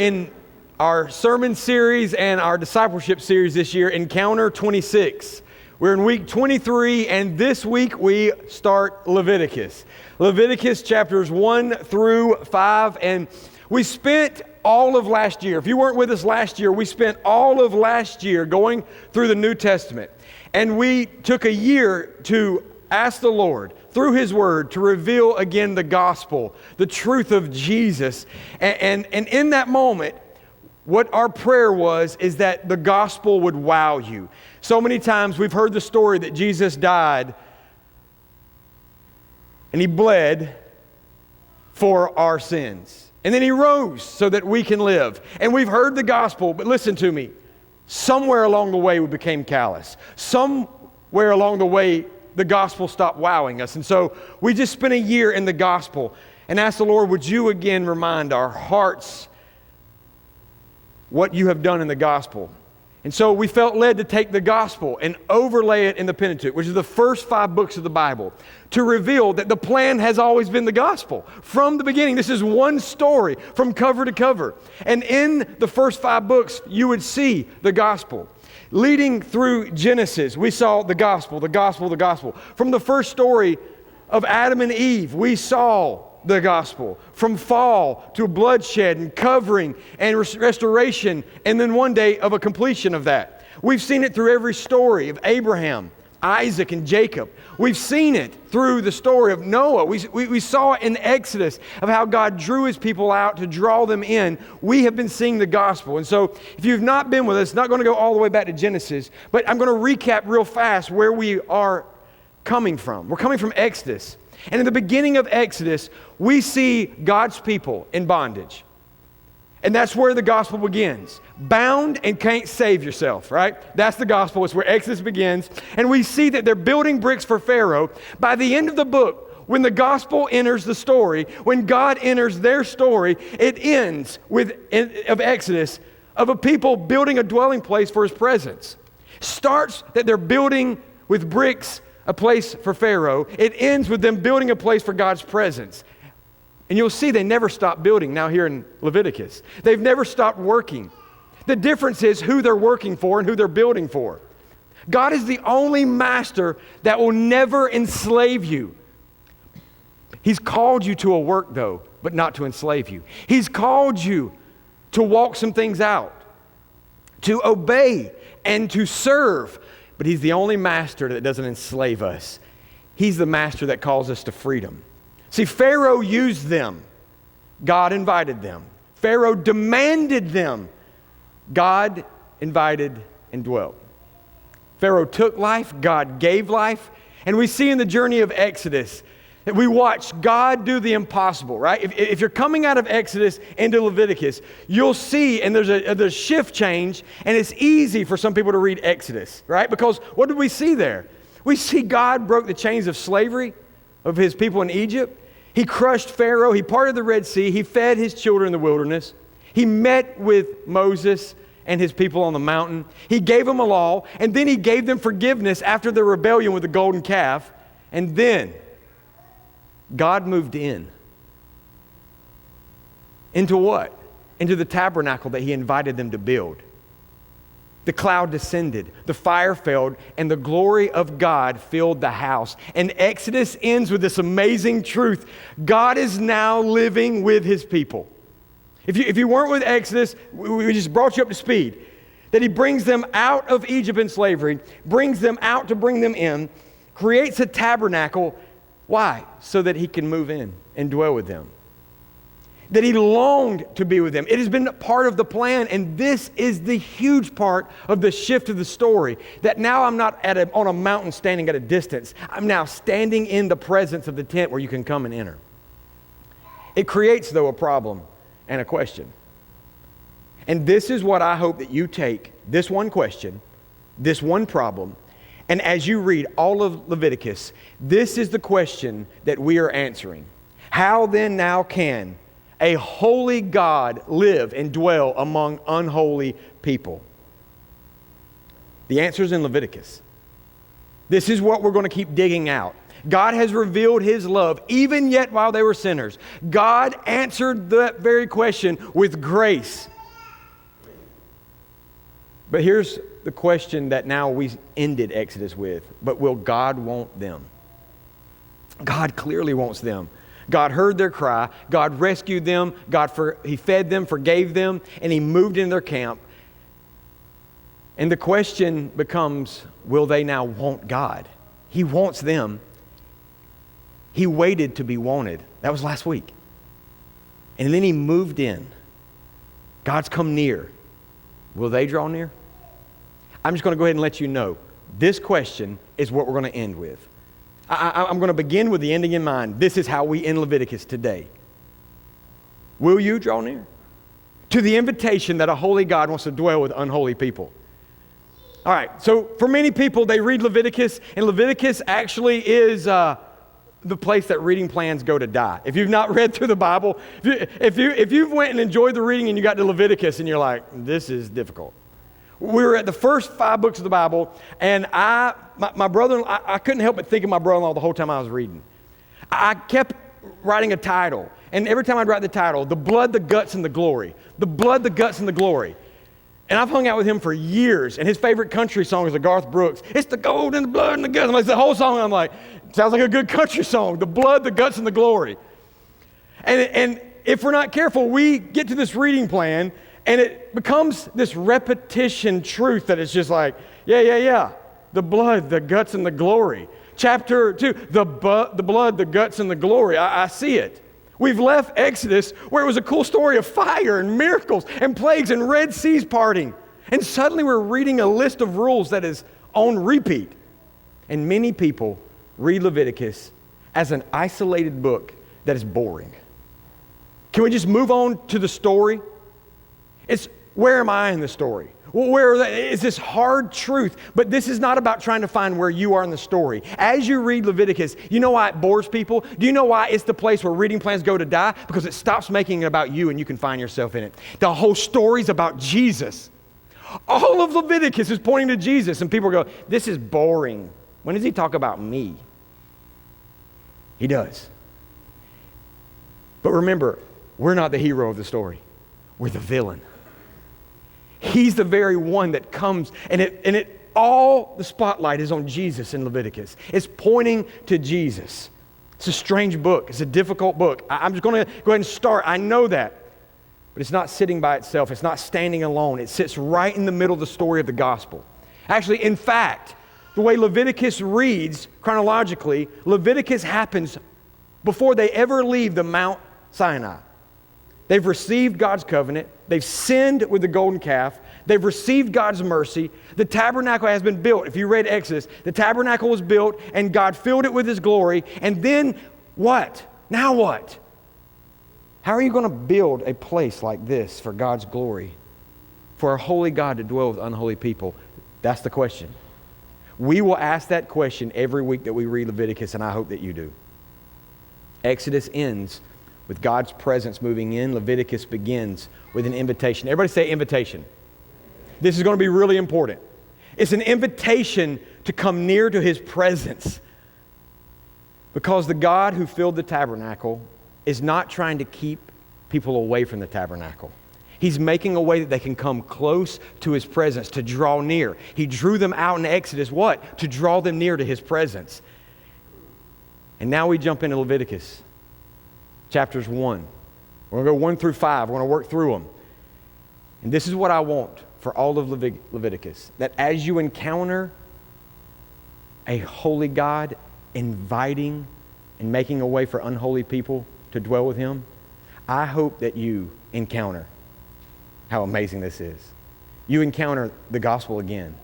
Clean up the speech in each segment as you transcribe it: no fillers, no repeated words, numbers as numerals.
in our sermon series and our discipleship series this year, Encounter 26. We're in week 23, and this week we start Leviticus. Leviticus chapters 1 through 5, and we spent all of last year. If you weren't with us last year, we spent all of last year going through the New Testament. And we took a year to ask the Lord, through His Word, to reveal again the gospel, the truth of Jesus. And in that moment, what our prayer was is that the gospel would wow you. So many times we've heard the story that Jesus died and He bled for our sins. And then He rose so that we can live. And we've heard the gospel, but listen to me. Somewhere along the way we became callous. Somewhere along the way the gospel stopped wowing us. And so we just spent a year in the gospel and asked the Lord, would you again remind our hearts what you have done in the gospel? And so we felt led to take the gospel and overlay it in the Pentateuch, which is the first 5 books of the Bible, to reveal that the plan has always been the gospel. From the beginning, this is one story from cover to cover. And in the first 5 books, you would see the gospel. Leading through Genesis, we saw the gospel, the gospel, the gospel. From the first story of Adam and Eve, we saw the gospel. From fall to bloodshed and covering and restoration, and then one day of a completion of that. We've seen it through every story of Abraham, Isaac, and Jacob. We've seen it through the story of Noah. We saw it in Exodus of how God drew His people out to draw them in. We have been seeing the gospel. And so if you've not been with us, not going to go all the way back to Genesis, but I'm going to recap real fast where we are coming from. We're coming from Exodus. And in the beginning of Exodus, we see God's people in bondage. And that's where the gospel begins. Bound and can't save yourself, right? That's the gospel. It's where Exodus begins. And we see that they're building bricks for Pharaoh. By the end of the book, when the gospel enters the story, when God enters their story, it ends of Exodus of a people building a dwelling place for His presence. Starts that they're building with bricks a place for Pharaoh. It ends with them building a place for God's presence. And you'll see they never stop building now here in Leviticus. They've never stopped working. The difference is who they're working for and who they're building for. God is the only master that will never enslave you. He's called you to a work though, but not to enslave you. He's called you to walk some things out, to obey and to serve. But He's the only master that doesn't enslave us. He's the master that calls us to freedom. See, Pharaoh used them. God invited them. Pharaoh demanded them. God invited and dwelt. Pharaoh took life. God gave life. And we see in the journey of Exodus that we watch God do the impossible, right? If you're coming out of Exodus into Leviticus, you'll see, and there's a shift change, and it's easy for some people to read Exodus, right? Because what did we see there? We see God broke the chains of slavery of His people in Egypt. He crushed Pharaoh. He parted the Red Sea. He fed His children in the wilderness. He met with Moses and his people on the mountain. He gave them a law, and then He gave them forgiveness after their rebellion with the golden calf. And then God moved in. Into what? Into the tabernacle that He invited them to build. The cloud descended, the fire fell, and the glory of God filled the house. And Exodus ends with this amazing truth. God is now living with His people. If you weren't with Exodus, we just brought you up to speed. That He brings them out of Egypt in slavery, brings them out to bring them in, creates a tabernacle. Why? So that He can move in and dwell with them. That He longed to be with them. It has been part of the plan, and this is the huge part of the shift of the story. That now I'm not on a mountain standing at a distance. I'm now standing in the presence of the tent where you can come and enter. It creates, though, a problem and a question. And this is what I hope that you take, this one question, this one problem, and as you read all of Leviticus, this is the question that we are answering. How then now can a holy God live and dwell among unholy people? The answer is in Leviticus. This is what we're going to keep digging out. God has revealed his love, even yet while they were sinners. God answered that very question with grace. But here's the question that now we ended Exodus with. But will God want them? God clearly wants them. God heard their cry. God rescued them. He fed them, forgave them, and he moved into their camp. And the question becomes, will they now want God? He wants them. He waited to be wanted. That was last week. And then he moved in. God's come near. Will they draw near? I'm just going to go ahead and let you know. This question is what we're going to end with. I'm going to begin with the ending in mind. This is how we end Leviticus today. Will you draw near? To the invitation that a holy God wants to dwell with unholy people. All right, so for many people, they read Leviticus, and Leviticus actually is the place that reading plans go to die. If you've not read through the Bible, if you've went and enjoyed the reading and you got to Leviticus and you're like, this is difficult. We were at the first 5 books of the Bible, and my brother-in-law, I couldn't help but think of my brother-in-law the whole time I was reading. I kept writing a title, and every time I'd write the title, the blood, the guts, and the glory. The blood, the guts, and the glory. And I've hung out with him for years, and his favorite country song is the Garth Brooks. It's the gold and the blood and the guts. And like the whole song, I'm like, sounds like a good country song. The blood, the guts, and the glory. And if we're not careful, we get to this reading plan, and it becomes this repetition truth that it's just like, yeah. The blood, the guts, and the glory. Chapter 2, the blood, the guts, and the glory. I see it. We've left Exodus where it was a cool story of fire and miracles and plagues and Red Seas parting. And suddenly we're reading a list of rules that is on repeat. And many people read Leviticus as an isolated book that is boring. Can we just move on to the story? It's where am I in the story? Where is this hard truth? But this is not about trying to find where you are in the story. As you read Leviticus, you know why it bores people? Do you know why it's the place where reading plans go to die? Because it stops making it about you and you can find yourself in it. The whole story's about Jesus. All of Leviticus is pointing to Jesus, and people go, this is boring. When does he talk about me? He does. But remember, we're not the hero of the story. We're the villain. He's the very one that comes, and all the spotlight is on Jesus in Leviticus. It's pointing to Jesus. It's a strange book. It's a difficult book. I'm just going to go ahead and start. I know that. But it's not sitting by itself. It's not standing alone. It sits right in the middle of the story of the gospel. Actually, in fact, the way Leviticus reads chronologically, Leviticus happens before they ever leave the Mount Sinai. They've received God's covenant. They've sinned with the golden calf. They've received God's mercy. The tabernacle has been built. If you read Exodus, the tabernacle was built and God filled it with his glory. And then what? Now what? How are you going to build a place like this for God's glory? For a holy God to dwell with unholy people? That's the question. We will ask that question every week that we read Leviticus, and I hope that you do. Exodus ends with God's presence moving in. Leviticus begins with an invitation. Everybody say invitation. This is going to be really important. It's an invitation to come near to his presence. Because the God who filled the tabernacle is not trying to keep people away from the tabernacle. He's making a way that they can come close to his presence, to draw near. He drew them out in Exodus, what? To draw them near to his presence. And now we jump into Leviticus. Chapters 1. We're going to go 1 through 5. We're going to work through them. And this is what I want for all of Leviticus. That as you encounter a holy God inviting and making a way for unholy people to dwell with him, I hope that you encounter how amazing this is. You encounter the gospel again.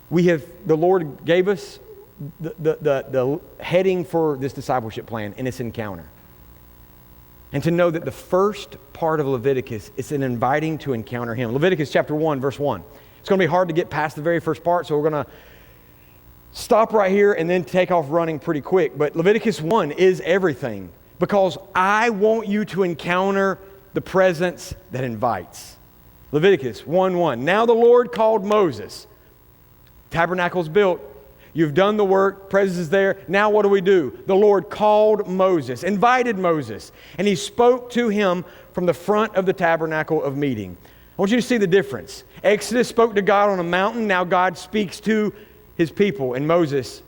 The Lord gave us the heading for this discipleship plan, and it's encounter. And to know that the first part of Leviticus is an inviting to encounter him. Leviticus chapter 1, verse 1. It's going to be hard to get past the very first part, so we're going to stop right here and then take off running pretty quick. But Leviticus 1 is everything, because I want you to encounter the presence that invites. Leviticus 1:1. Now the Lord called Moses. Tabernacle's built. You've done the work, presence is there. Now what do? The Lord called Moses, invited Moses, and he spoke to him from the front of the tabernacle of meeting. I want you to see the difference. Exodus spoke to God on a mountain. Now God speaks to his people and Moses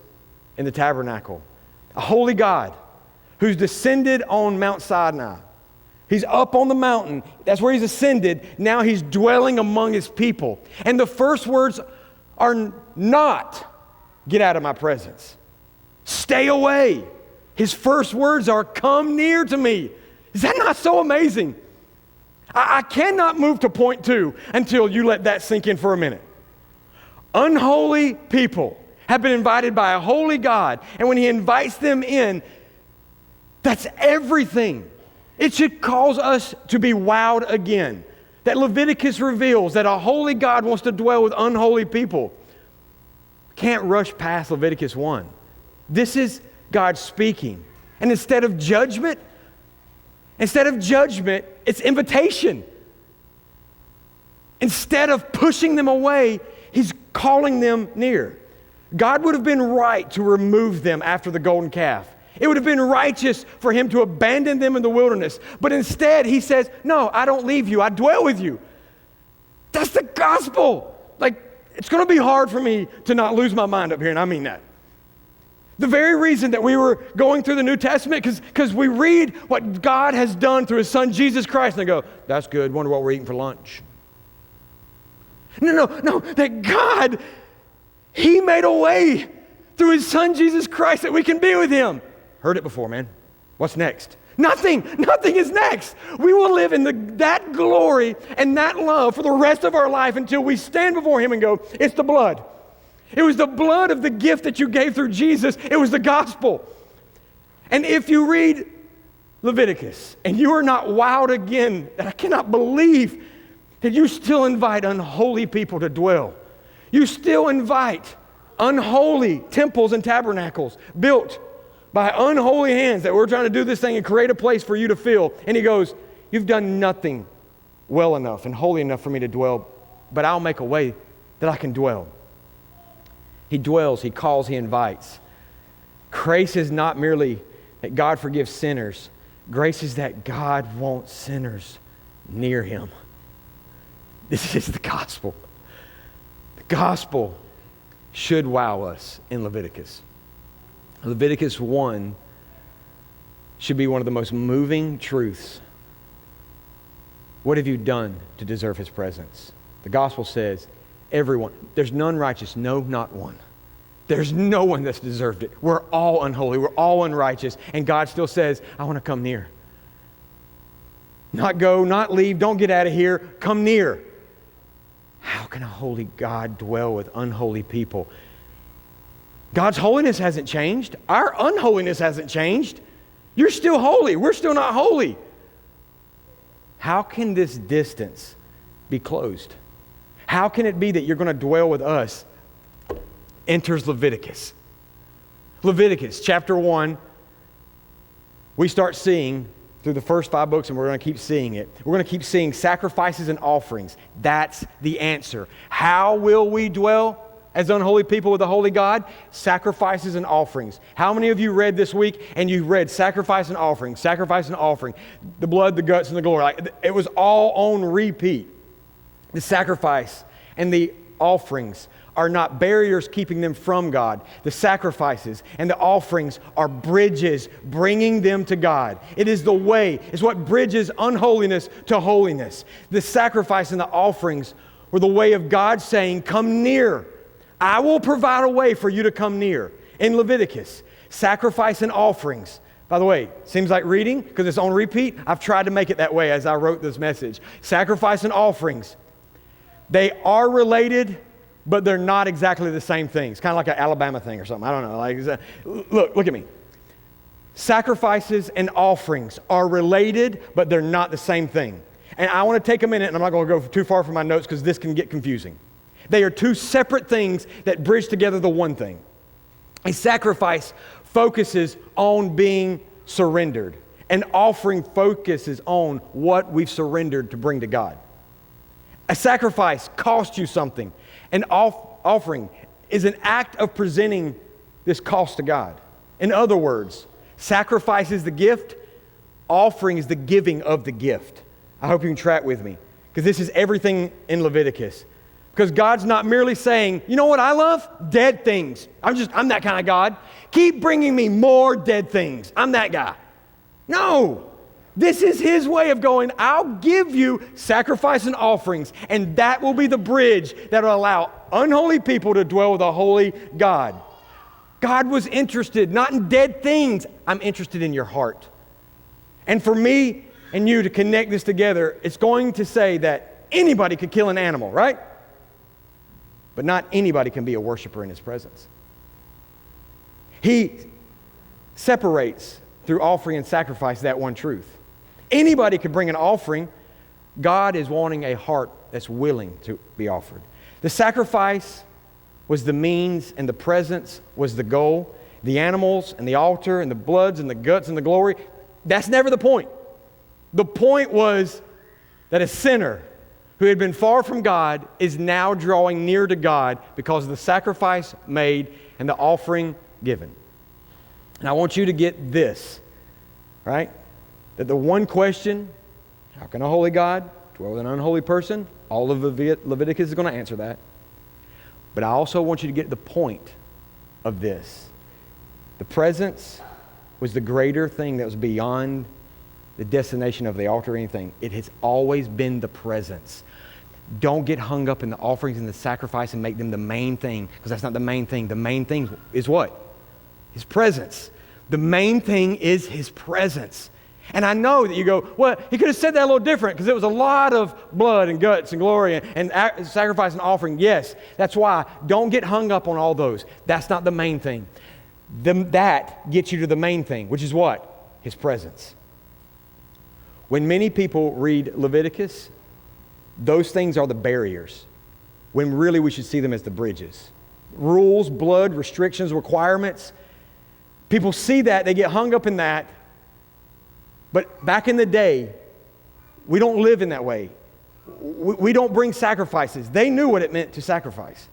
in the tabernacle. A holy God who's descended on Mount Sinai. He's up on the mountain. That's where he's ascended. Now he's dwelling among his people. And the first words are not, get out of my presence. Stay away. His first words are, come near to me. Is that not so amazing? I cannot move to point 2 until you let that sink in for a minute. Unholy people have been invited by a holy God, and when he invites them in, that's everything. It should cause us to be wowed again. That Leviticus reveals that a holy God wants to dwell with unholy people. Can't rush past Leviticus 1. This is God speaking. And instead of judgment, it's invitation. Instead of pushing them away, he's calling them near. God would have been right to remove them after the golden calf. It would have been righteous for him to abandon them in the wilderness. But instead, he says, no, I don't leave you. I dwell with you. That's the gospel. Like, it's going to be hard for me to not lose my mind up here, and I mean that. The very reason that we were going through the New Testament, because we read what God has done through his son, Jesus Christ, and they go, that's good, wonder what we're eating for lunch. No, that God, he made a way through his son, Jesus Christ, that we can be with him. Heard it before, man. What's next? Nothing is next. We will live in that glory and that love for the rest of our life until we stand before him and go, it's the blood. It was the blood of the gift that you gave through Jesus. It was the gospel. And if you read Leviticus and you are not wowed again, that I cannot believe that you still invite unholy people to dwell. You still invite unholy temples and tabernacles built by unholy hands that we're trying to do this thing and create a place for you to fill. And he goes, you've done nothing well enough and holy enough for me to dwell, but I'll make a way that I can dwell. He dwells, he calls, he invites. Grace is not merely that God forgives sinners. Grace is that God wants sinners near him. This is the gospel. The gospel should wow us in Leviticus. Leviticus 1 should be one of the most moving truths. What have you done to deserve his presence? The gospel says, everyone, there's none righteous, no, not one. There's no one that's deserved it. We're all unholy, we're all unrighteous, and God still says, I want to come near. Not go, not leave, don't get out of here, come near. How can a holy God dwell with unholy people? God's holiness hasn't changed. Our unholiness hasn't changed. You're still holy. We're still not holy. How can this distance be closed? How can it be that you're going to dwell with us? Enters Leviticus. Leviticus chapter 1, we start seeing through the first 5 books, and we're going to keep seeing it. We're going to keep seeing sacrifices and offerings. That's the answer. How will we dwell as unholy people with a holy God? Sacrifices and offerings. How many of you read this week and you read sacrifice and offering, the blood, the guts, and the glory? Like, it was all on repeat. The sacrifice and the offerings are not barriers keeping them from God. The sacrifices and the offerings are bridges bringing them to God. It is the way. It's what bridges unholiness to holiness. The sacrifice and the offerings were the way of God saying, come near. I will provide a way for you to come near. In Leviticus, sacrifice and offerings. By the way, seems like reading because it's on repeat. I've tried to make it that way as I wrote this message. Sacrifice and offerings. They are related, but they're not exactly the same thing. It's kind of like an Alabama thing or something. I don't know. Like, look at me. Sacrifices and offerings are related, but they're not the same thing. And I want to take a minute, and I'm not going to go too far from my notes because this can get confusing. They are two separate things that bridge together the one thing. A sacrifice focuses on being surrendered. An offering focuses on what we've surrendered to bring to God. A sacrifice costs you something. An offering is an act of presenting this cost to God. In other words, sacrifice is the gift, offering is the giving of the gift. I hope you can track with me, because this is everything in Leviticus. Because God's not merely saying, you know what I love? Dead things. I'm that kind of God. Keep bringing me more dead things. I'm that guy. No. This is His way of going, I'll give you sacrifice and offerings, and that will be the bridge that will allow unholy people to dwell with a holy God. God was interested not in dead things. I'm interested in your heart. And for me and you to connect this together, it's going to say that anybody could kill an animal, right? But not anybody can be a worshiper in His presence. He separates through offering and sacrifice that one truth. Anybody could bring an offering. God is wanting a heart that's willing to be offered. The sacrifice was the means and the presence was the goal. The animals and the altar and the bloods and the guts and the glory, that's never the point. The point was that a sinner who had been far from God is now drawing near to God because of the sacrifice made and the offering given. And I want you to get this, right? That the one question, how can a holy God dwell with an unholy person? All of Leviticus is going to answer that. But I also want you to get the point of this. The presence was the greater thing that was beyond the destination of the altar or anything. It has always been the presence. Don't get hung up in the offerings and the sacrifice and make them the main thing, because that's not the main thing. The main thing is what? His presence. The main thing is His presence. And I know that you go, well, He could have said that a little different because it was a lot of blood and guts and glory and sacrifice and offering. Yes, that's why. Don't get hung up on all those. That's not the main thing. That gets you to the main thing, which is what? His presence. When many people read Leviticus, those things are the barriers, when really we should see them as the bridges. Rules, blood, restrictions, requirements. People see that, they get hung up in that. But back in the day, we don't live in that way. We don't bring sacrifices. They knew what it meant to sacrifice.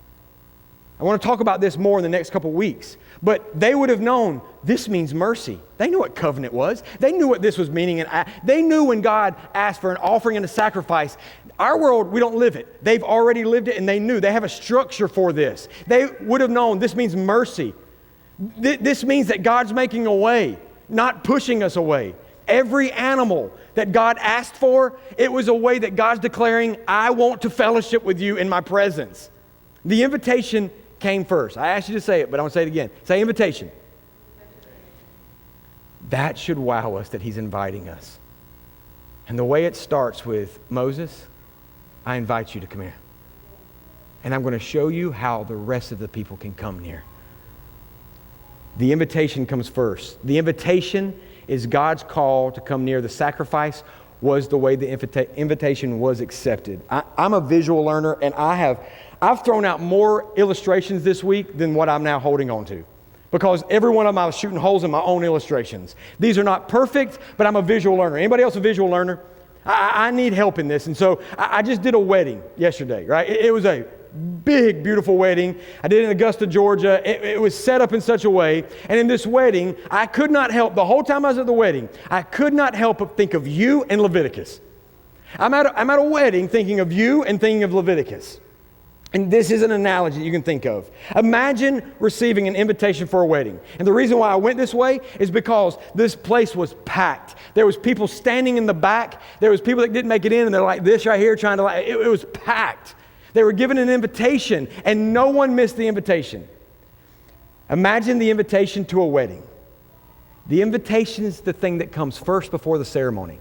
I want to talk about this more in the next couple weeks. But they would have known this means mercy. They knew what covenant was. They knew what this was meaning. And they knew when God asked for an offering and a sacrifice. Our world, we don't live it. They've already lived it, and they knew. They have a structure for this. They would have known this means mercy. This means that God's making a way, not pushing us away. Every animal that God asked for, it was a way that God's declaring, I want to fellowship with you in my presence. The invitation came first. I asked you to say it, but I want to say it again. Say invitation. That should wow us that He's inviting us. And the way it starts with Moses, I invite you to come here. And I'm going to show you how the rest of the people can come near. The invitation comes first. The invitation is God's call to come near. The sacrifice was the way the invitation was accepted. I'm a visual learner, and I've thrown out more illustrations this week than what I'm now holding on to. Because every one of them I was shooting holes in my own illustrations. These are not perfect, but I'm a visual learner. Anybody else a visual learner? I need help in this. And so I just did a wedding yesterday, right? It was a big, beautiful wedding. I did it in Augusta, Georgia. It was set up in such a way. And in this wedding, I could not help, the whole time I was at the wedding, I could not help but think of you and Leviticus. I'm at a wedding thinking of you and thinking of Leviticus. And this is an analogy you can think of. Imagine receiving an invitation for a wedding. And the reason why I went this way is because this place was packed. There was people standing in the back. There was people that didn't make it in, and they're like this right here trying to it was packed. They were given an invitation, and no one missed the invitation. Imagine the invitation to a wedding. The invitation is the thing that comes first before the ceremony.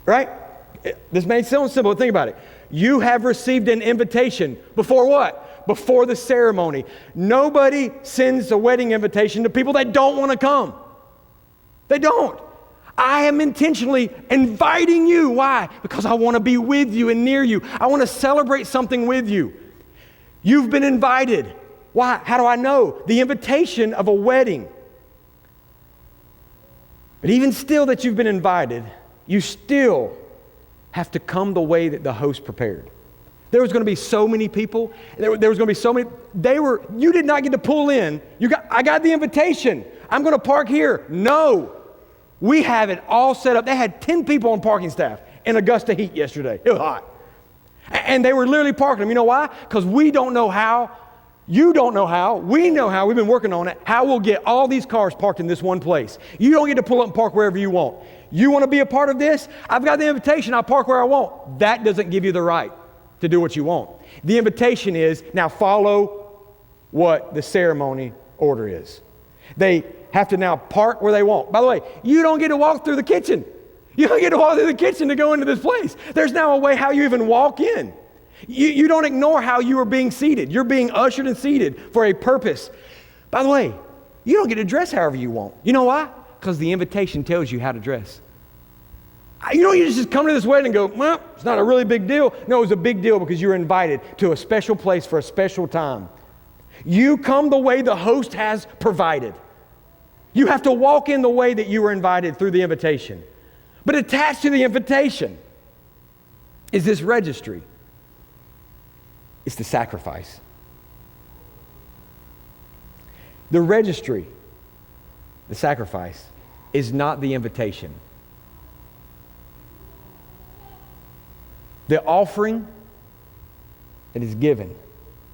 Right? This may sound simple, but think about it. You have received an invitation before what? Before the ceremony. Nobody sends a wedding invitation to people that don't want to come. They don't. I am intentionally inviting you. Why? Because I want to be with you and near you. I want to celebrate something with you. You've been invited. Why? How do I know? The invitation of a wedding. But even still that you've been invited, you still have to come the way that the host prepared. There was going to be so many people. There was going to be so many. You did not get to pull in. I got the invitation. I'm going to park here. No. We have it all set up. They had 10 people on parking staff in Augusta heat yesterday. It was hot. And they were literally parking them. You know why? Because we don't know how. You don't know how. We know how. We've been working on it. How we'll get all these cars parked in this one place. You don't get to pull up and park wherever you want. You want to be a part of this? I've got the invitation. I'll park where I want. That doesn't give you the right to do what you want. The invitation is, now follow what the ceremony order is. They have to now park where they want. By the way, you don't get to walk through the kitchen. You don't get to walk through the kitchen to go into this place. There's now a way how you even walk in. You don't ignore how you are being seated. You're being ushered and seated for a purpose. By the way, you don't get to dress however you want. You know why? Because the invitation tells you how to dress. You don't just come to this wedding and go, well, it's not a really big deal. No, it was a big deal because you were invited to a special place for a special time. You come the way the host has provided. You have to walk in the way that you were invited through the invitation. But attached to the invitation is this registry. It's the sacrifice. The registry, the sacrifice, is not the invitation. The offering that is given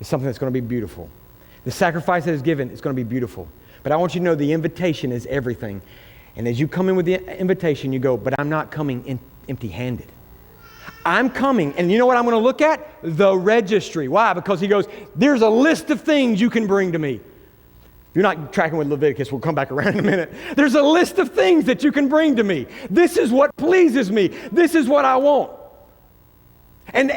is something that's going to be beautiful. The sacrifice that is given is going to be beautiful. But I want you to know the invitation is everything. And as you come in with the invitation, you go, but I'm not coming empty-handed. I'm coming, and you know what I'm going to look at? The registry. Why? Because he goes, there's a list of things you can bring to me. If you're not tracking with Leviticus, we'll come back around in a minute. There's a list of things that you can bring to me. This is what pleases me. This is what I want. And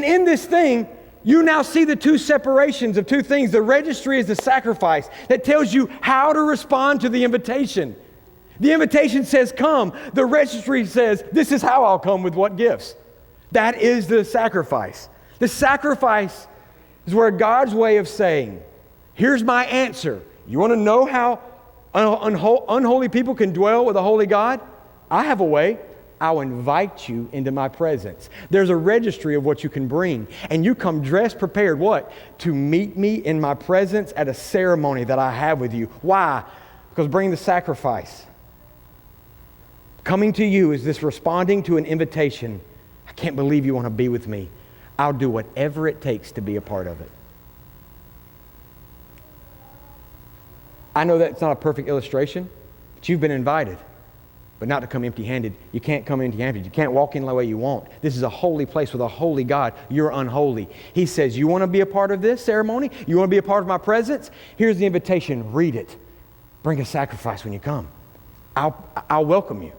in this thing, you now see the two separations of two things. The registry is the sacrifice that tells you how to respond to the invitation. The invitation says, come. The registry says, this is how I'll come with what gifts. That is the sacrifice. The sacrifice is where God's way of saying, here's my answer. You want to know how unholy people can dwell with a holy God? I have a way. I'll invite you into my presence. There's a registry of what you can bring. And you come dressed prepared, what? To meet me in my presence at a ceremony that I have with you. Why? Because bring the sacrifice. Coming to you is this responding to an invitation. I can't believe you want to be with me. I'll do whatever it takes to be a part of it. I know that's not a perfect illustration, but you've been invited, but not to come empty-handed. You can't come empty-handed. You can't walk in the way you want. This is a holy place with a holy God. You're unholy. He says, you want to be a part of this ceremony? You want to be a part of my presence? Here's the invitation. Read it. Bring a sacrifice when you come. I'll welcome you.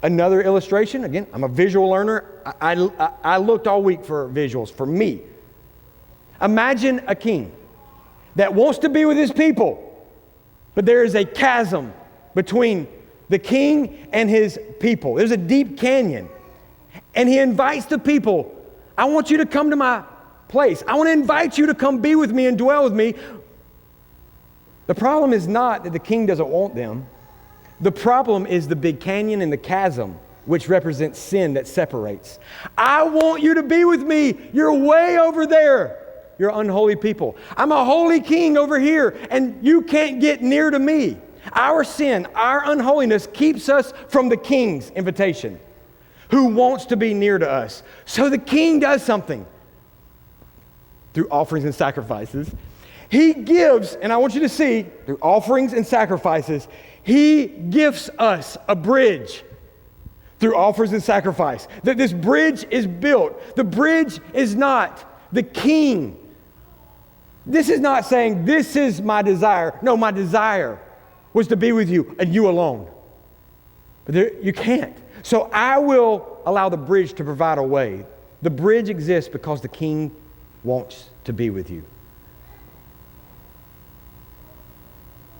Another illustration, again, I'm a visual learner. I looked all week for visuals for me. Imagine a king that wants to be with his people, but there is a chasm between the king and his people. There's a deep canyon. And he invites the people, I want you to come to my place. I want to invite you to come be with me and dwell with me. The problem is not that the king doesn't want them. The problem is the big canyon and the chasm, which represents sin that separates. I want you to be with me. You're way over there. You're unholy people. I'm a holy king over here, and you can't get near to me. Our sin, our unholiness keeps us from the king's invitation, who wants to be near to us. So the king does something through offerings and sacrifices. He gives, and I want you to see, through offerings and sacrifices, he gifts us a bridge through offers and sacrifice. That this bridge is built. The bridge is not the king. This is not saying, this is my desire. No, my desire was to be with you and you alone. But you can't. So I will allow the bridge to provide a way. The bridge exists because the king wants to be with you.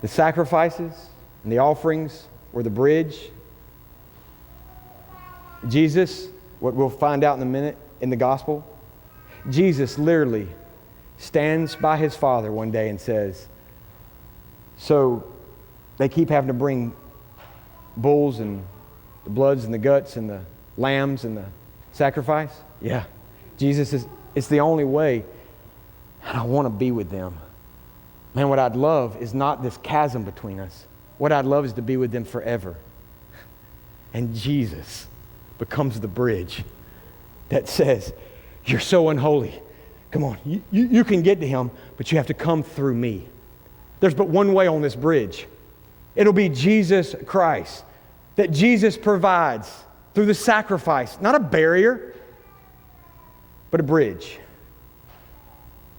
The sacrifices and the offerings were the bridge. Jesus, what we'll find out in a minute in the gospel, Jesus literally stands by his Father one day and says, so they keep having to bring bulls and the bloods and the guts and the lambs and the sacrifice? Yeah. Jesus, it's the only way, and I want to be with them. Man, what I'd love is not this chasm between us. What I'd love is to be with them forever. And Jesus becomes the bridge that says, you're so unholy. Come on, you can get to him, but you have to come through me. There's but one way on this bridge. It'll be Jesus Christ, that Jesus provides through the sacrifice, not a barrier, but a bridge.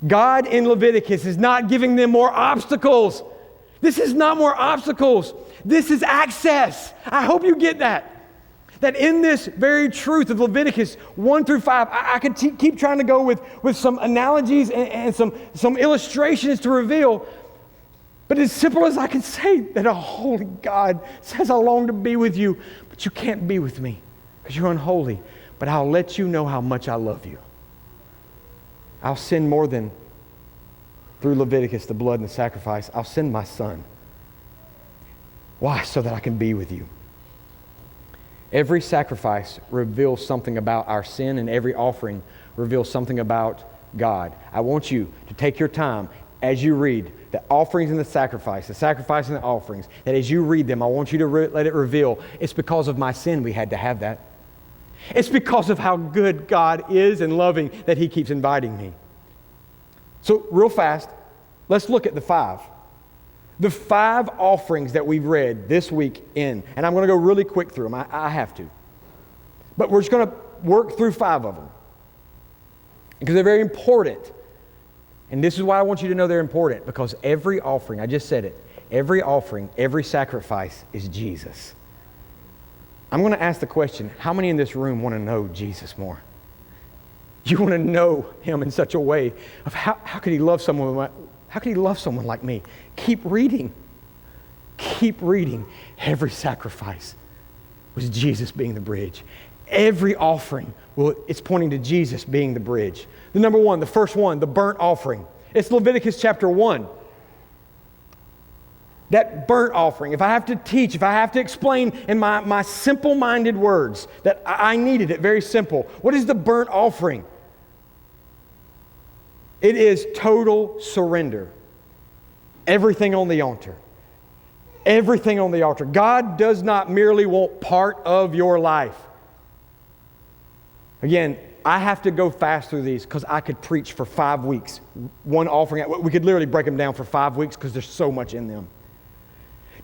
God in Leviticus is not giving them more obstacles. This is not more obstacles. This is access. I hope you get that. That in this very truth of Leviticus 1 through 5, I could keep trying to go with some analogies and some illustrations to reveal. But as simple as I can say that a holy God says, I long to be with you, but you can't be with me because you're unholy. But I'll let you know how much I love you. I'll send more than through Leviticus, the blood and the sacrifice. I'll send my son. Why? So that I can be with you. Every sacrifice reveals something about our sin, and every offering reveals something about God. I want you to take your time as you read the offerings and the sacrifice and the offerings, that as you read them, I want you to let it reveal, it's because of my sin we had to have that. It's because of how good God is and loving that he keeps inviting me. So real fast, let's look at the 5. The 5 offerings that we've read this week and I'm going to go really quick through them. I have to. But we're just going to work through 5 of them because they're very important. And this is why I want you to know they're important, because every offering, I just said it, every offering, every sacrifice is Jesus. I'm going to ask the question, how many in this room want to know Jesus more? You want to know him in such a way of how could he love someone? How could he love someone like me? Keep reading. Keep reading. Every sacrifice was Jesus being the bridge. Every offering, well, it's pointing to Jesus being the bridge. The number 1, the first one, the burnt offering. It's Leviticus chapter 1. That burnt offering, if I have to teach, if I have to explain in my simple-minded words, that I needed it very simple. What is the burnt offering? It is total surrender. Everything on the altar. Everything on the altar. God does not merely want part of your life. Again, I have to go fast through these because I could preach for 5 weeks. One offering, we could literally break them down for 5 weeks because there's so much in them.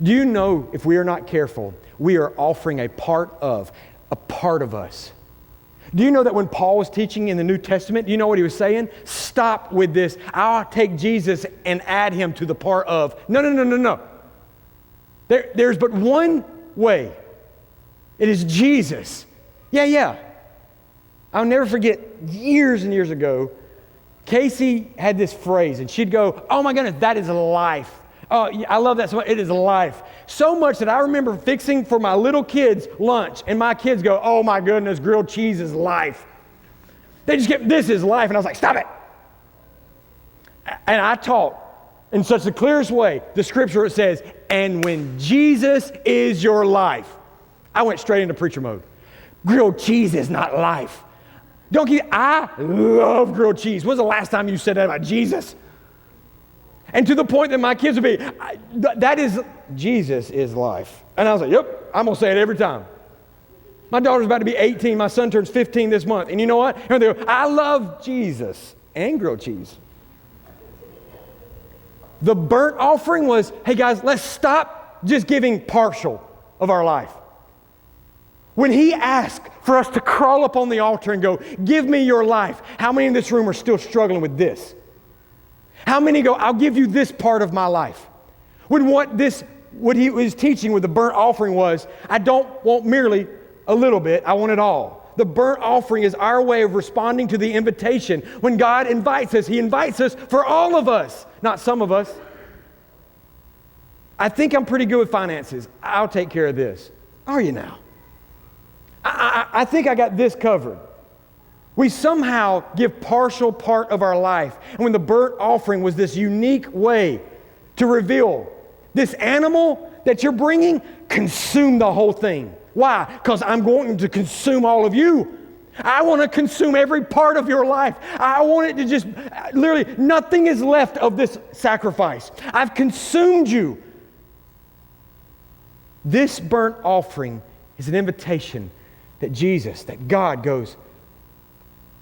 Do you know, if we are not careful, we are offering a part of us? Do you know that when Paul was teaching in the New Testament, do you know what he was saying? Stop with this. I'll take Jesus and add him to the part of. No. There's but one way. It is Jesus. Yeah. I'll never forget, years and years ago, Casey had this phrase, and she'd go, oh my goodness, that is life. Oh, I love that so much. It is life. So much that I remember fixing for my little kids lunch, and my kids go, oh my goodness, grilled cheese is life. They just get, this is life. And I was like, stop it. And I taught in such the clearest way the scripture. It says, and when Jesus is your life. I went straight into preacher mode. Grilled cheese is not life. I love grilled cheese. When's the last time you said that about Jesus? And to the point that my kids would be, that is, Jesus is life. And I was like, yep, I'm going to say it every time. My daughter's about to be 18. My son turns 15 this month. And you know what? And they go, I love Jesus and grilled cheese. The burnt offering was, hey guys, let's stop just giving partial of our life. When he asked for us to crawl up on the altar and go, give me your life, how many in this room are still struggling with this? How many go, I'll give you this part of my life? When what he was teaching with the burnt offering was, I don't want merely a little bit, I want it all. The burnt offering is our way of responding to the invitation. When God invites us, he invites us for all of us, not some of us. I think I'm pretty good with finances. I'll take care of this. Are you now? I think I got this covered. We somehow give partial part of our life. And when the burnt offering was this unique way to reveal this animal that you're bringing, consume the whole thing. Why? Because I'm going to consume all of you. I want to consume every part of your life. I want it to just, literally, nothing is left of this sacrifice. I've consumed you. This burnt offering is an invitation that Jesus, that God goes,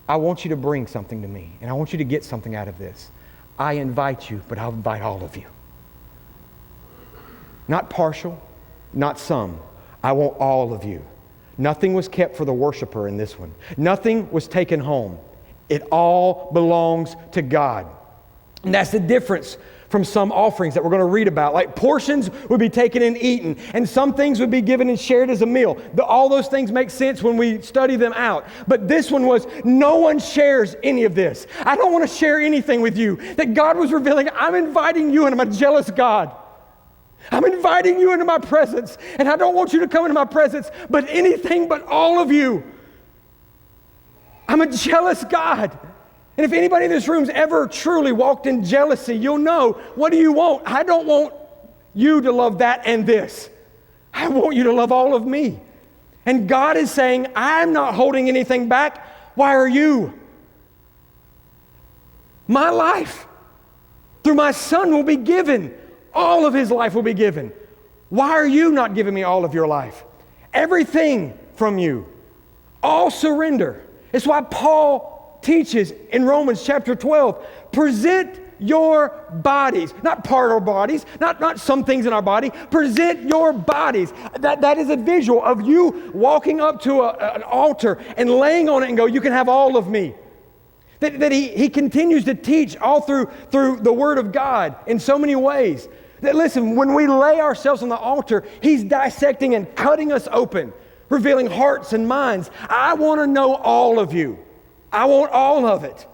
I want you to bring something to me, and I want you to get something out of this. I invite you, but I'll invite all of you. Not partial, not some. I want all of you. Nothing was kept for the worshiper in this one. Nothing was taken home. It all belongs to God. And that's the difference from some offerings that we're going to read about. Like portions would be taken and eaten, and some things would be given and shared as a meal. All those things make sense when we study them out. But this one was, no one shares any of this. I don't want to share anything with you. That God was revealing, I'm inviting you, and I'm a jealous God. I'm inviting you into my presence, and I don't want you to come into my presence, but anything but all of you. I'm a jealous God. And if anybody in this room's ever truly walked in jealousy, you'll know, what do you want? I don't want you to love that and this. I want you to love all of me. And God is saying, I'm not holding anything back. Why are you? My life, through my Son, will be given. All of His life will be given. Why are you not giving me all of your life? Everything from you. All surrender. It's why Paul teaches in Romans chapter 12, present your bodies, not part of our bodies, not some things in our body, present your bodies. That is a visual of you walking up to an altar and laying on it and go, you can have all of me. That he continues to teach all through the Word of God in so many ways. That listen, when we lay ourselves on the altar, He's dissecting and cutting us open, revealing hearts and minds. I want to know all of you. I want all of it.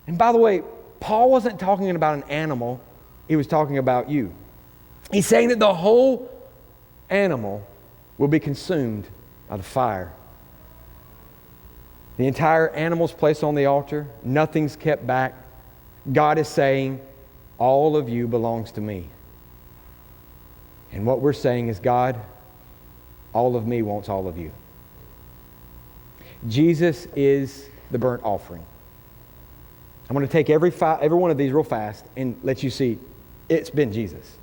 And by the way, Paul wasn't talking about an animal. He was talking about you. He's saying that the whole animal will be consumed by the fire. The entire animal's placed on the altar. Nothing's kept back. God is saying, all of you belongs to me. And what we're saying is, God, all of me wants all of you. Jesus is the burnt offering. I'm going to take every one of these real fast and let you see it's been Jesus.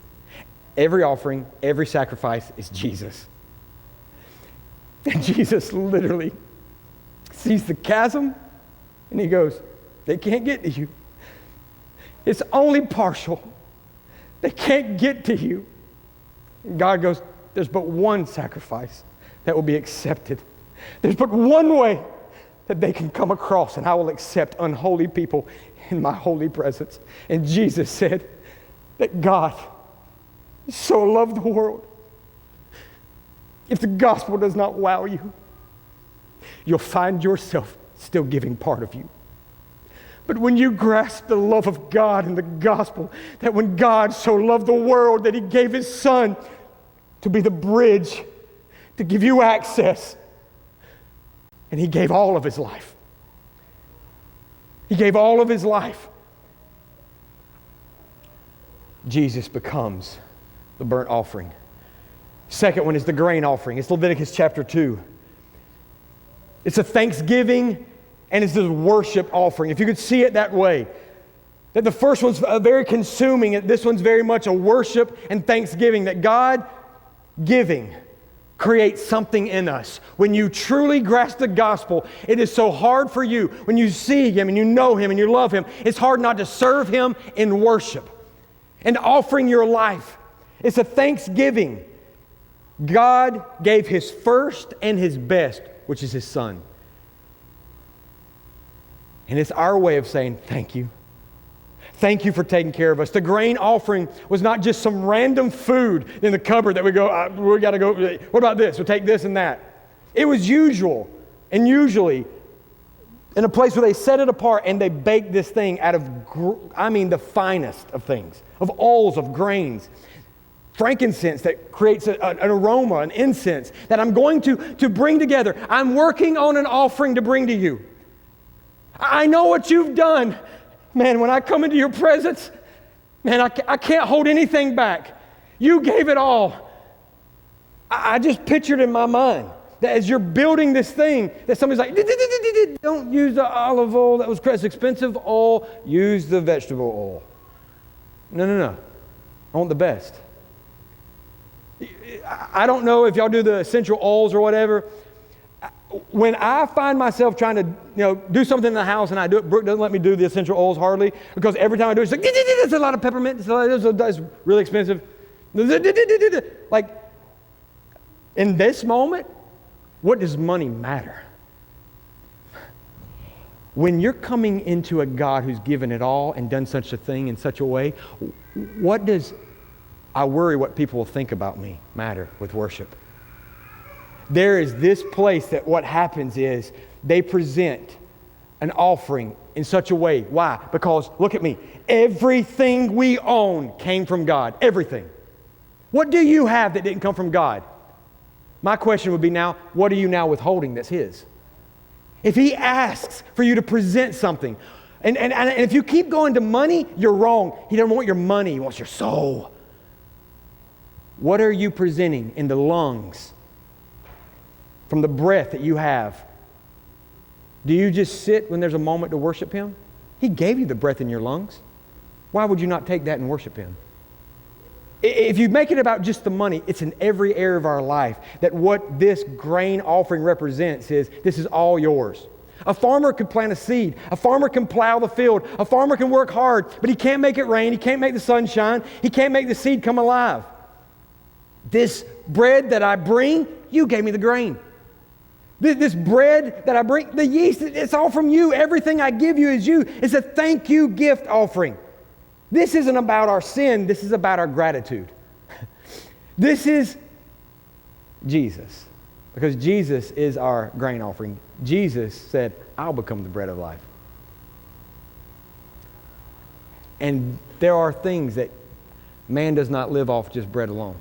Every offering, every sacrifice is Jesus. And Jesus literally sees the chasm and He goes, they can't get to you. It's only partial. They can't get to you. And God goes, there's but one sacrifice that will be accepted. There's but one way that they can come across, and I will accept unholy people in my holy presence. And Jesus said that God so loved the world. If the gospel does not wow you, you'll find yourself still giving part of you. But when you grasp the love of God and the gospel, that when God so loved the world that He gave His Son to be the bridge, to give you access, and He gave all of His life. He gave all of His life. Jesus becomes the burnt offering. Second one is the grain offering. It's Leviticus chapter 2. It's a thanksgiving and it's a worship offering. If you could see it that way. That the first one's very consuming, and this one's very much a worship and thanksgiving. That God giving creates something in us. When you truly grasp the gospel, it is so hard for you. When you see Him and you know Him and you love Him, it's hard not to serve Him in worship and offering your life. It's a thanksgiving. God gave His first and His best, which is His Son. And it's our way of saying, thank you. Thank you for taking care of us. The grain offering was not just some random food in the cupboard that we go, we got to go, what about this? We'll take this and that. It was usual and usually in a place where they set it apart and they baked this thing out of, the finest of things, of oils, of grains. Frankincense that creates an aroma, an incense that I'm going to bring together. I'm working on an offering to bring to you. I know what you've done. Man, when I come into your presence, man, I can't hold anything back. You gave it all. I just pictured in my mind that as you're building this thing, that somebody's like, don't use the olive oil, that was expensive oil, use the vegetable oil. No. I want the best. I don't know if y'all do the essential oils or whatever. When I find myself trying to, do something in the house and I do it, Brooke doesn't let me do the essential oils hardly, because every time I do it, she's like, there's a lot of peppermint, it's really expensive. Like, in this moment, what does money matter? When you're coming into a God who's given it all and done such a thing in such a way, what does I worry what people will think about me matter with worship? There is this place that what happens is they present an offering in such a way. Why? Because, look at me, everything we own came from God. Everything. What do you have that didn't come from God? My question would be now, what are you now withholding that's His? If He asks for you to present something, and if you keep going to money, you're wrong. He doesn't want your money, He wants your soul. What are you presenting in the lungs from the breath that you have? Do you just sit when there's a moment to worship Him? He gave you the breath in your lungs. Why would you not take that and worship Him? If you make it about just the money, it's in every area of our life that what this grain offering represents is this is all yours. A farmer could plant a seed. A farmer can plow the field. A farmer can work hard, but he can't make it rain. He can't make the sun shine. He can't make the seed come alive. This bread that I bring, you gave me the grain. This bread that I bring, the yeast, it's all from you. Everything I give you is you. It's a thank you gift offering. This isn't about our sin. This is about our gratitude. This is Jesus. Because Jesus is our grain offering. Jesus said, I'll become the bread of life. And there are things that man does not live off just bread alone,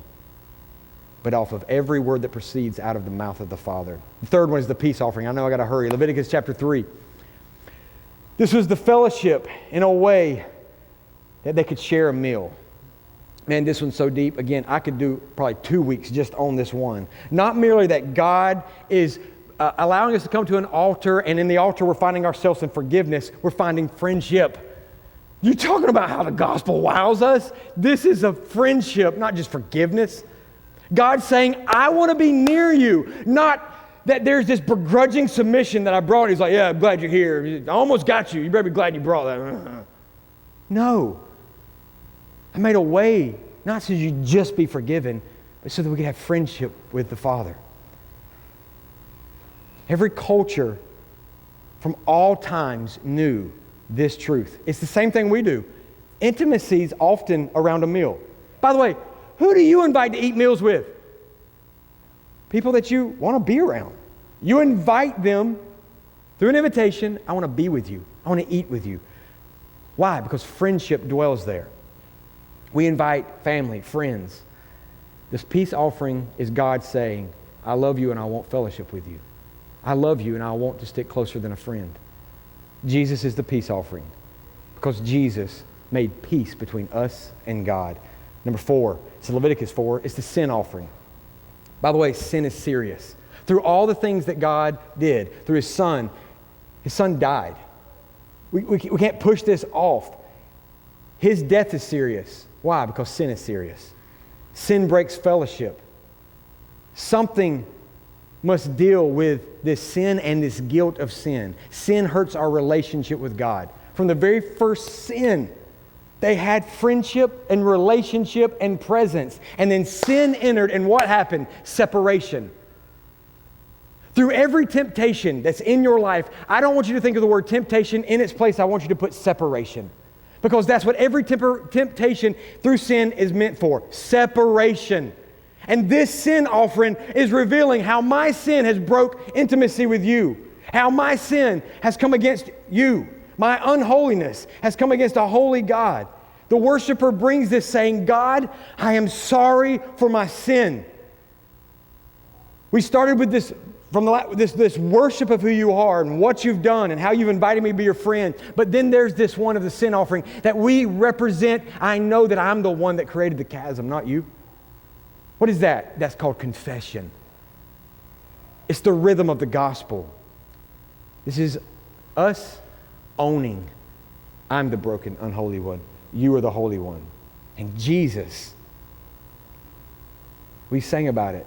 but off of every word that proceeds out of the mouth of the Father. The third one is the peace offering. I know I got to hurry. Leviticus chapter 3. This was the fellowship in a way that they could share a meal. Man, this one's so deep. Again, I could do probably 2 weeks just on this one. Not merely that God is allowing us to come to an altar, and in the altar we're finding ourselves in forgiveness. We're finding friendship. You're talking about how the gospel wows us? This is a friendship, not just forgiveness. God's saying, I want to be near you. Not that there's this begrudging submission that I brought. He's like, yeah, I'm glad you're here. I almost got you. You better be glad you brought that. No. I made a way, not so you just be forgiven, but so that we could have friendship with the Father. Every culture from all times knew this truth. It's the same thing we do. Intimacy is often around a meal. By the way, who do you invite to eat meals with? People that you want to be around. You invite them through an invitation. I want to be with you. I want to eat with you. Why? Because friendship dwells there. We invite family, friends. This peace offering is God saying, I love you and I want fellowship with you. I love you and I want to stick closer than a friend. Jesus is the peace offering because Jesus made peace between us and God. Number 4, it's Leviticus 4, it's the sin offering. By the way, sin is serious. Through all the things that God did, through His Son died. We can't push this off. His death is serious. Why? Because sin is serious. Sin breaks fellowship. Something must deal with this sin and this guilt of sin. Sin hurts our relationship with God. From the very first sin, they had friendship and relationship and presence. And then sin entered, and what happened? Separation. Through every temptation that's in your life, I don't want you to think of the word temptation. In its place, I want you to put separation. Because that's what every temptation through sin is meant for. Separation. And this sin offering is revealing how my sin has broke intimacy with you. How my sin has come against you. My unholiness has come against a holy God. The worshiper brings this saying, God, I am sorry for my sin. We started with this this worship of who you are and what you've done and how you've invited me to be your friend. But then there's this one of the sin offering that we represent. I know that I'm the one that created the chasm, not you. What is that? That's called confession. It's the rhythm of the gospel. This is us owning, I'm the broken, unholy one. You are the holy one. And Jesus, we sang about it.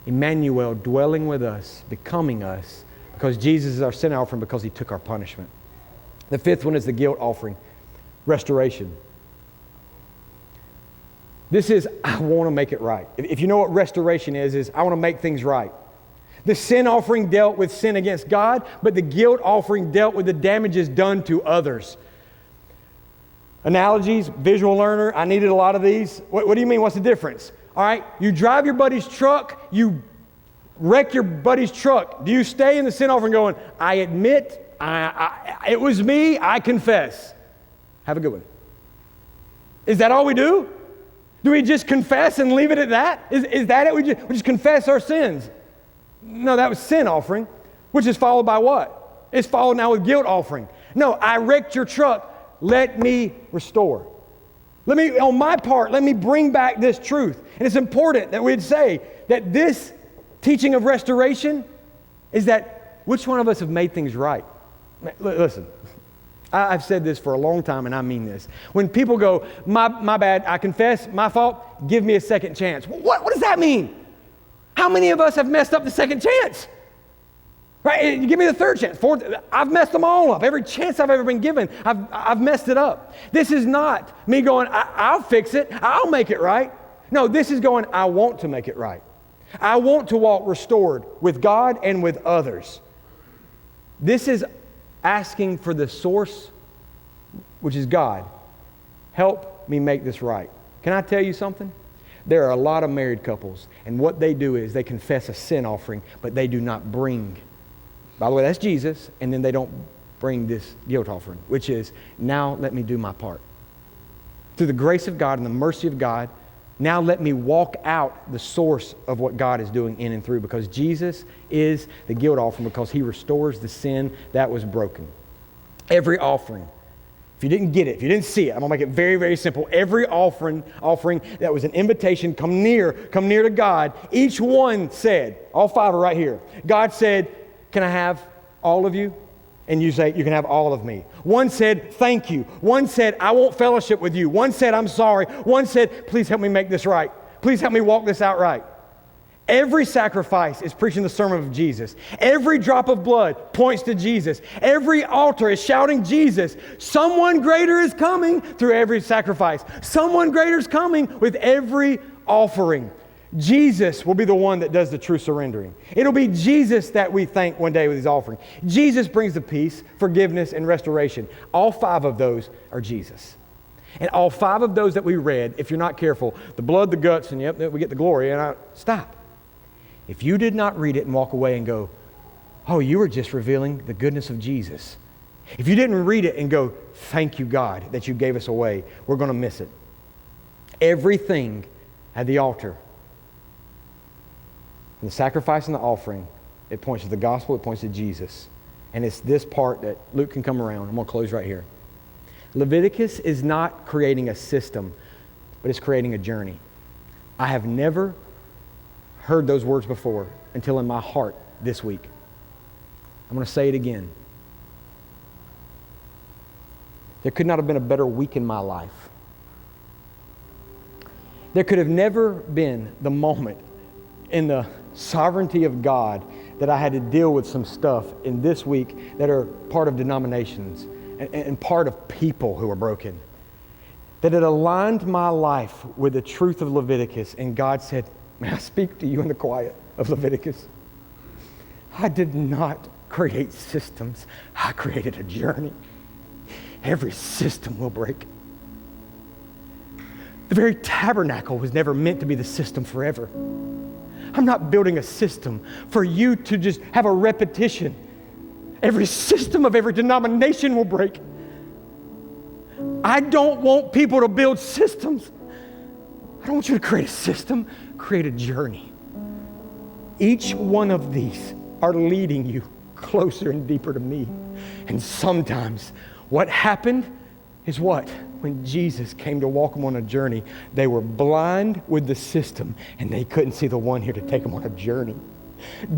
Emmanuel dwelling with us, becoming us, because Jesus is our sin offering because he took our punishment. The fifth one is the guilt offering, restoration. This is, I want to make it right. If you know what restoration is I want to make things right. The sin offering dealt with sin against God, but the guilt offering dealt with the damages done to others. Analogies, visual learner, I needed a lot of these. What do you mean? What's the difference? All right, you drive your buddy's truck, you wreck your buddy's truck. Do you stay in the sin offering going, I admit, it was me, I confess? Have a good one. Is that all we do? Do we just confess and leave it at that? Is that it? We just confess our sins? No, that was sin offering, which is followed by what? It's followed now with guilt offering. No, I wrecked your truck. Let me restore. On my part, let me bring back this truth. And it's important that we'd say that this teaching of restoration is that which one of us have made things right? Listen, I've said this for a long time, and I mean this. When people go, my bad, I confess, my fault, give me a second chance. What does that mean? How many of us have messed up the second chance? Right? Give me the third chance. Fourth, I've messed them all up. Every chance I've ever been given, I've messed it up. This is not me going, I'll fix it, I'll make it right. No, this is going, I want to make it right. I want to walk restored with God and with others. This is asking for the source, which is God. Help me make this right. Can I tell you something? There are a lot of married couples, and what they do is they confess a sin offering, but they do not bring. By the way, that's Jesus, and then they don't bring this guilt offering, which is, now let me do my part. Through the grace of God and the mercy of God, now let me walk out the source of what God is doing in and through, because Jesus is the guilt offering, because he restores the sin that was broken. Every offering, if you didn't get it, if you didn't see it, I'm going to make it very, very simple. Every offering that was an invitation, come near to God, each one said, all five are right here. God said, can I have all of you? And you say, you can have all of me. One said, thank you. One said, I won't fellowship with you. One said, I'm sorry. One said, please help me make this right. Please help me walk this out right. Every sacrifice is preaching the sermon of Jesus. Every drop of blood points to Jesus. Every altar is shouting Jesus. Someone greater is coming through every sacrifice. Someone greater is coming with every offering. Jesus will be the one that does the true surrendering. It'll be Jesus that we thank one day with his offering. Jesus brings the peace, forgiveness, and restoration. All five of those are Jesus. And all five of those that we read, if you're not careful, the blood, the guts, and yep, we get the glory, stop. If you did not read it and walk away and go, oh, you were just revealing the goodness of Jesus. If you didn't read it and go, thank you, God, that you gave us away, we're going to miss it. Everything at the altar, and the sacrifice and the offering, it points to the gospel, it points to Jesus. And it's this part that Luke can come around. I'm going to close right here. Leviticus is not creating a system, but it's creating a journey. I have never heard those words before until in my heart this week. I'm going to say it again. There could not have been a better week in my life. There could have never been the moment in the sovereignty of God that I had to deal with some stuff in this week that are part of denominations and part of people who are broken. That it aligned my life with the truth of Leviticus, and God said, may I speak to you in the quiet of Leviticus? I did not create systems. I created a journey. Every system will break. The very tabernacle was never meant to be the system forever. I'm not building a system for you to just have a repetition. Every system of every denomination will break. I don't want people to build systems. I don't want you to create a system. Create a journey. Each one of these are leading you closer and deeper to me. And sometimes what happened is what? when Jesus came to walk them on a journey, they were blind with the system and they couldn't see the one here to take them on a journey.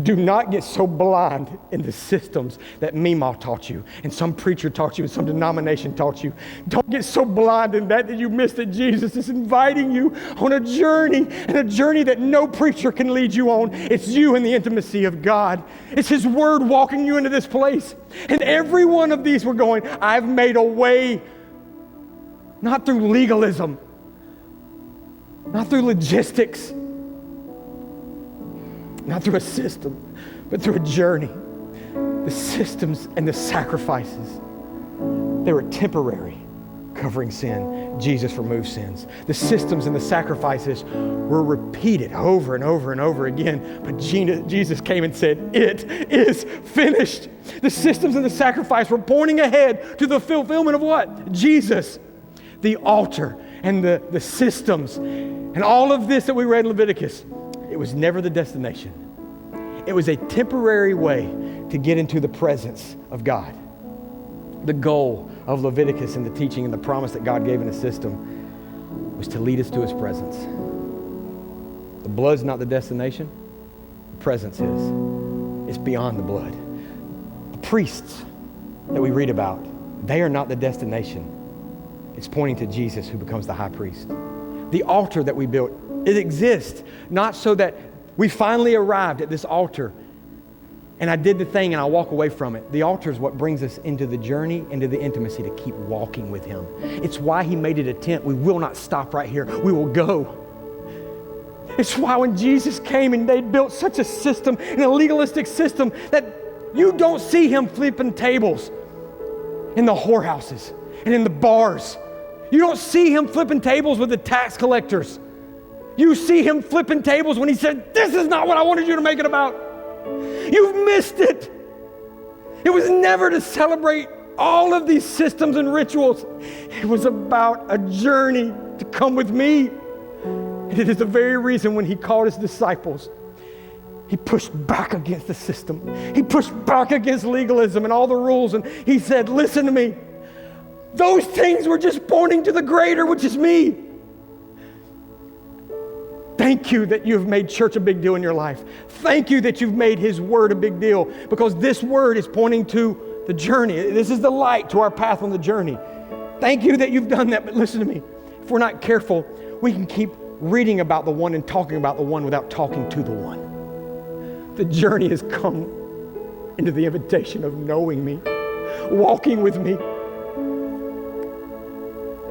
Do not get so blind in the systems that Meemaw taught you and some preacher taught you and some denomination taught you. Don't get so blind in that you miss that Jesus is inviting you on a journey, and a journey that no preacher can lead you on. It's you in the intimacy of God. It's His Word walking you into this place. And every one of these were going, I've made a way, not through legalism, not through logistics, not through a system, but through a journey. The systems and the sacrifices, they were temporary, covering sin. Jesus removed sins. The systems and the sacrifices were repeated over and over and over again, but Jesus came and said, it is finished. The systems and the sacrifice were pointing ahead to the fulfillment of what? Jesus. The altar and the systems and all of this that we read in Leviticus, it was never the destination. It was a temporary way to get into the presence of God. The goal of Leviticus and the teaching and the promise that God gave in the system was to lead us to His presence. The blood's not the destination. The presence is. It's beyond the blood. The priests that we read about, they are not the destination. It's pointing to Jesus, who becomes the high priest. The altar that we built, it exists not so that we finally arrived at this altar and I did the thing and I walk away from it. The altar is what brings us into the journey, into the intimacy to keep walking with Him. It's why He made it a tent. We will not stop right here. We will go. It's why when Jesus came and they built such a system, and a legalistic system, that you don't see Him flipping tables in the whorehouses and in the bars. You don't see Him flipping tables with the tax collectors. You see Him flipping tables when He said, this is not what I wanted you to make it about. You've missed it. It was never to celebrate all of these systems and rituals. It was about a journey to come with me. And it is the very reason when He called His disciples, He pushed back against the system. He pushed back against legalism and all the rules. And He said, listen to me. Those things were just pointing to the greater, which is me. Thank you that you've made church a big deal in your life. Thank you that you've made His Word a big deal, because this Word is pointing to the journey. This is the light to our path on the journey. Thank you that you've done that, but listen to me. If we're not careful, we can keep reading about the one and talking about the one without talking to the one. The journey has come into the invitation of knowing me, walking with me.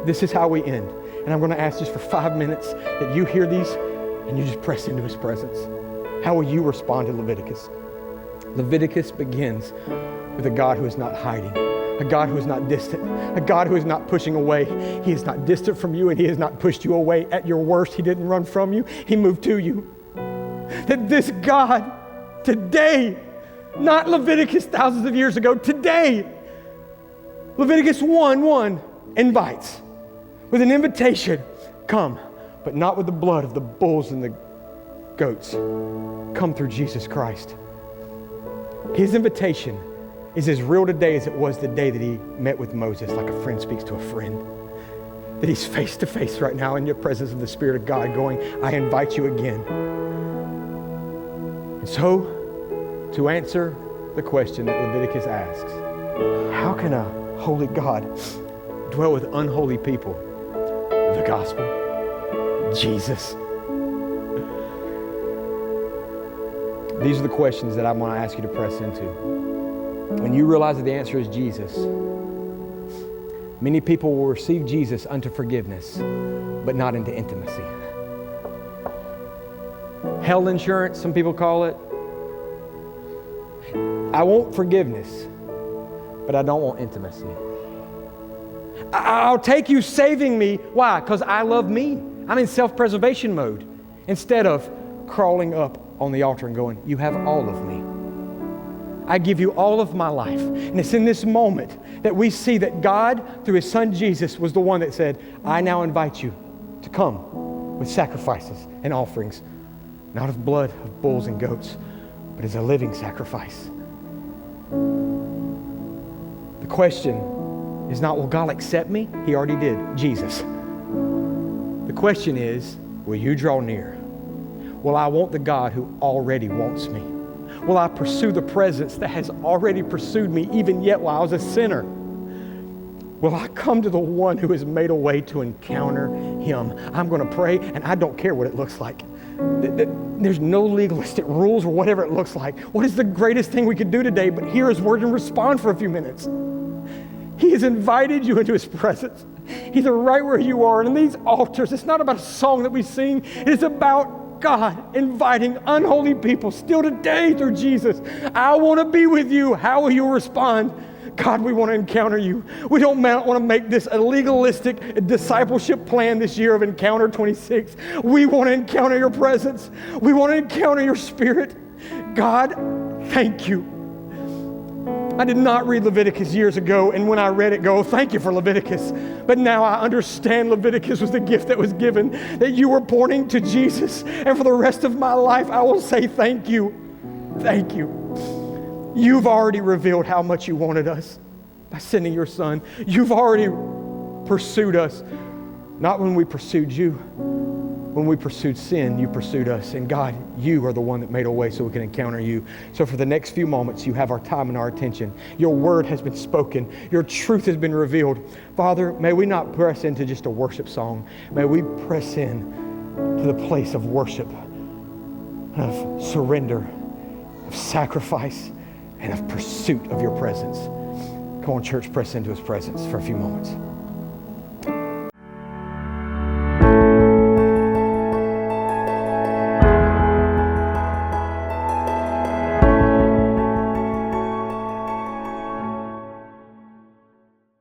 This is how we end. And I'm going to ask just for 5 minutes that you hear these and you just press into His presence. How will you respond to Leviticus? Leviticus begins with a God who is not hiding, a God who is not distant, a God who is not pushing away. He is not distant from you, and He has not pushed you away. At your worst, He didn't run from you. He moved to you. That this God today, not Leviticus thousands of years ago, today, Leviticus 1:1 invites with an invitation, come, but not with the blood of the bulls and the goats. Come through Jesus Christ. His invitation is as real today as it was the day that He met with Moses, like a friend speaks to a friend. That He's face to face right now in your presence of the Spirit of God going, I invite you again. And so, to answer the question that Leviticus asks, how can a holy God dwell with unholy people? The gospel, Jesus. These are the questions that I want to ask you to press into. When you realize that the answer is Jesus, many people will receive Jesus unto forgiveness, but not into intimacy. Hell insurance, some people call it. I want forgiveness, but I don't want intimacy. I'll take you saving me. Why? Because I love me. I'm in self-preservation mode instead of crawling up on the altar and going, you have all of me. I give you all of my life. And it's in this moment that we see that God, through His Son Jesus, was the one that said, I now invite you to come with sacrifices and offerings, not of blood of bulls and goats, but as a living sacrifice. The question is not, will God accept me? He already did. Jesus. The question is, will you draw near? Will I want the God who already wants me? Will I pursue the presence that has already pursued me even yet while I was a sinner? Will I come to the one who has made a way to encounter him? I'm going to pray, and I don't care what it looks like. There's no legalistic rules or whatever it looks like. What is the greatest thing we could do today but hear his word and respond for a few minutes? He has invited you into his presence. He's right where you are. And in these altars, it's not about a song that we sing. It is about God inviting unholy people still today through Jesus. I want to be with you. How will you respond? God, we want to encounter you. We don't want to make this a legalistic discipleship plan this year of Encounter 26. We want to encounter your presence. We want to encounter your spirit. God, thank you. I did not read Leviticus years ago, and when I read it, go, thank you for Leviticus. But now I understand Leviticus was the gift that was given, that you were pointing to Jesus. And for the rest of my life, I will say thank you. Thank you. You've already revealed how much you wanted us by sending your son. You've already pursued us. Not when we pursued you. When we pursued sin, you pursued us. And God, you are the one that made a way so we can encounter you. So for the next few moments, you have our time and our attention. Your word has been spoken. Your truth has been revealed. Father, may we not press into just a worship song. May we press in to the place of worship, of surrender, of sacrifice, and of pursuit of your presence. Come on, church, press into his presence for a few moments.